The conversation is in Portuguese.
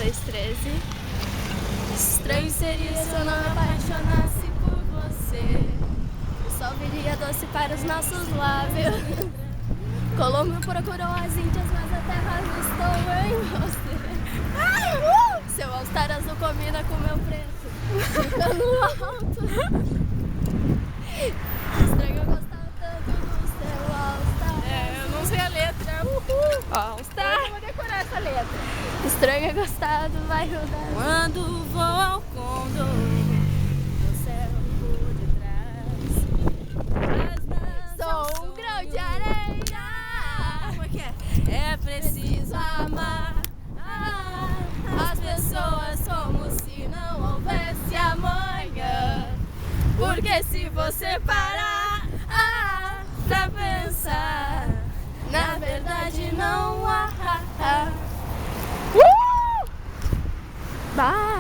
213. Estranho seria se eu não me apaixonasse por você. O sol viria doce para os nossos lábios. Colombo procurou as Índias, mas a terra estou em você. Seu all-star azul combina com meu preto. Fica no alto. Estranho gostar tanto do seu all-star. Eu não sei a letra. All-star. Eu vou decorar essa letra. Estranho gostar do bairro da... Quando vou ao condor, no céu por detrás. Sou um grão de areia. Como é que é? É preciso amar As pessoas como se não houvesse amanhã. porque se você parar pra pensar, Na verdade não há. Bye.